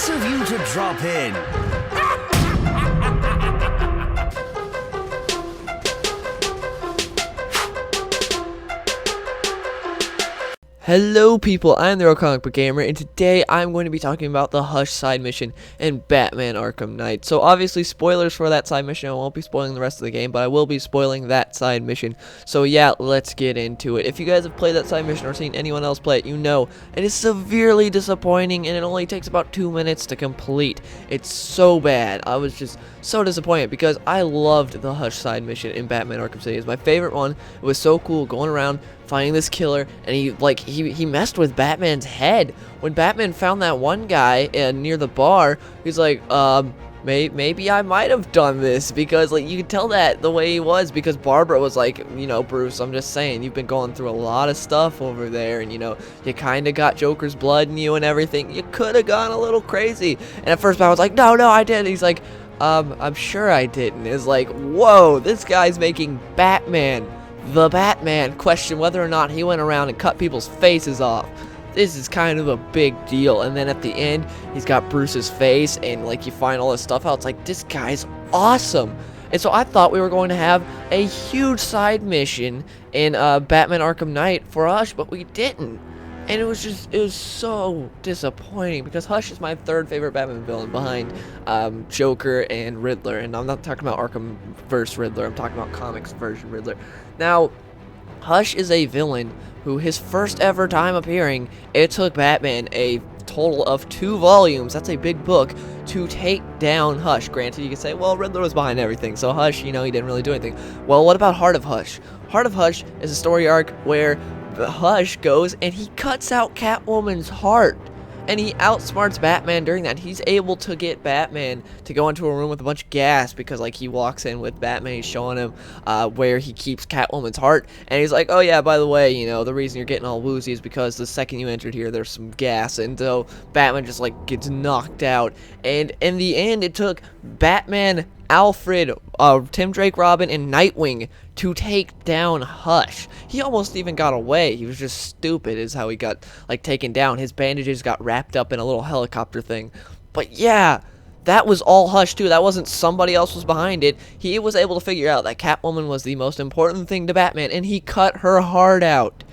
Nice of you to drop in. Hello people, I am the Real Comic Book Gamer, and today I'm going to be talking about the Hush side mission in Batman Arkham Knight. So obviously spoilers for that side mission. I won't be spoiling the rest of the game, but I will be spoiling that side mission. So yeah, let's get into it. If you guys have played that side mission or seen anyone else play it, you know it is severely disappointing and it only takes about 2 minutes to complete. It's so bad. I was just so disappointed because I loved the Hush side mission in Batman Arkham City. It's my favorite one. It was so cool going around finding this killer, and he messed with Batman's head. When Batman found that one guy near the bar, he's like, maybe I might have done this, because like you could tell that the way he was, because Barbara was like, you know, Bruce, I'm just saying, you've been going through a lot of stuff over there, and you know, you kind of got Joker's blood in you and everything. You could have gone a little crazy. And at first Batman was like, no, I didn't. He's like, I'm sure I didn't. It's like, whoa, this guy's making Batman, the Batman, question whether or not he went around and cut people's faces off. This is kind of a big deal. And then at the end, he's got Bruce's face, and like you find all this stuff out. It's like, this guy's awesome. And so I thought we were going to have a huge side mission in Batman Arkham Knight for Hush, but we didn't. And it was so disappointing, because Hush is my third favorite Batman villain behind Joker and Riddler. And I'm not talking about Arkham vs. Riddler, I'm talking about comics version Riddler. Now, Hush is a villain who, his first ever time appearing, it took Batman a total of 2 volumes, that's a big book, to take down Hush. Granted, you can say, well, Riddler was behind everything, so Hush, you know, he didn't really do anything. Well, what about Heart of Hush? Heart of Hush is a story arc where Hush goes and he cuts out Catwoman's heart, and he outsmarts Batman during that. He's able to get Batman to go into a room with a bunch of gas, because like he walks in with Batman, he's showing him where he keeps Catwoman's heart, and he's like, oh yeah, by the way, you know, the reason you're getting all woozy is because the second you entered here there's some gas. And so Batman just like gets knocked out, and in the end it took Batman, Alfred, Tim Drake Robin, and Nightwing to take down Hush. He almost even got away. He was just stupid is how he got like taken down. His bandages got wrapped up in a little helicopter thing. But yeah, that was all Hush too. That wasn't somebody else was behind it. He was able to figure out that Catwoman was the most important thing to Batman, and he cut her heart out.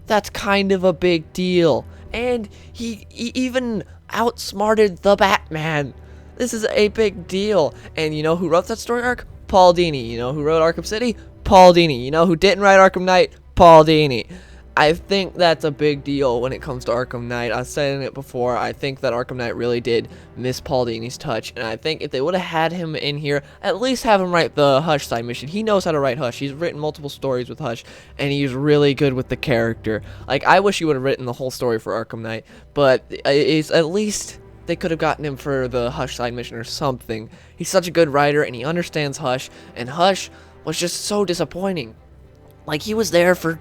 That's kind of a big deal. And he even outsmarted the Batman. This is a big deal. And you know who wrote that story arc? Paul Dini. You know who wrote Arkham City? Paul Dini. You know who didn't write Arkham Knight? Paul Dini. I think that's a big deal when it comes to Arkham Knight. I've said it before. I think that Arkham Knight really did miss Paul Dini's touch. And I think if they would have had him in here, at least have him write the Hush side mission. He knows how to write Hush. He's written multiple stories with Hush, and he's really good with the character. Like, I wish he would have written the whole story for Arkham Knight, but it's at least they could have gotten him for the Hush side mission or something. He's such a good writer, and he understands Hush, and Hush was just so disappointing. Like, he was there for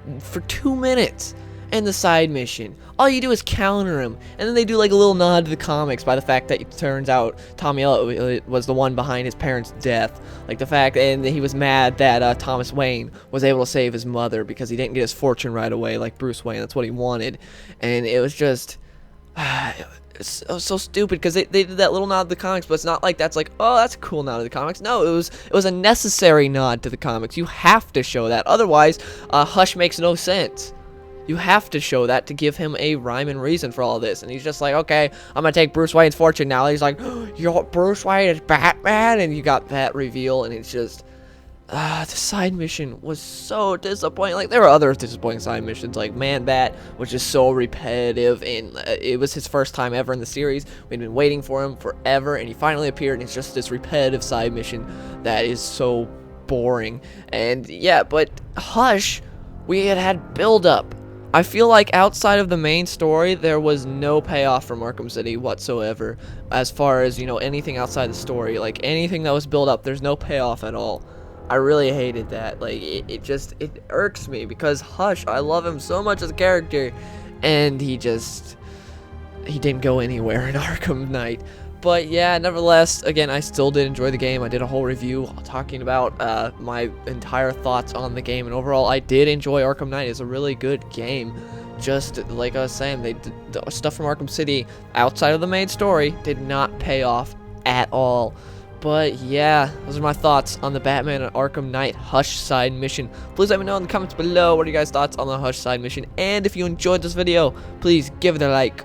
2 minutes in the side mission. All you do is counter him, and then they do like a little nod to the comics by the fact that it turns out Tommy Elliott was the one behind his parents' death. Like the fact, and he was mad that Thomas Wayne was able to save his mother because he didn't get his fortune right away like Bruce Wayne. That's what he wanted, and it was just it's so stupid, because they did that little nod to the comics, but it's not like that's like, oh, that's a cool nod to the comics. No, it was a necessary nod to the comics. You have to show that, otherwise Hush makes no sense. You have to show that to give him a rhyme and reason for all this. And he's just like, okay, I'm gonna take Bruce Wayne's fortune now. He's like, you're Bruce Wayne is Batman, and you got that reveal, and it's just the side mission was so disappointing. Like, there were other disappointing side missions, like Man Bat, which is so repetitive, and it was his first time ever in the series. We'd been waiting for him forever, and he finally appeared, and it's just this repetitive side mission that is so boring. And yeah, but Hush, we had build-up. I feel like outside of the main story, there was no payoff from Arkham City whatsoever, as far as, you know, anything outside the story. Like, anything that was built up, there's no payoff at all. I really hated that. Like, it irks me, because Hush, I love him so much as a character, and he didn't go anywhere in Arkham Knight. But yeah, nevertheless, again, I still did enjoy the game. I did a whole review talking about my entire thoughts on the game, and overall, I did enjoy Arkham Knight. It's a really good game. just like I was saying, the stuff from Arkham City outside of the main story did not pay off at all. But yeah, those are my thoughts on the Batman Arkham Knight Hush side mission. Please let me know in the comments below what are you guys' thoughts on the Hush side mission, and if you enjoyed this video, please give it a like.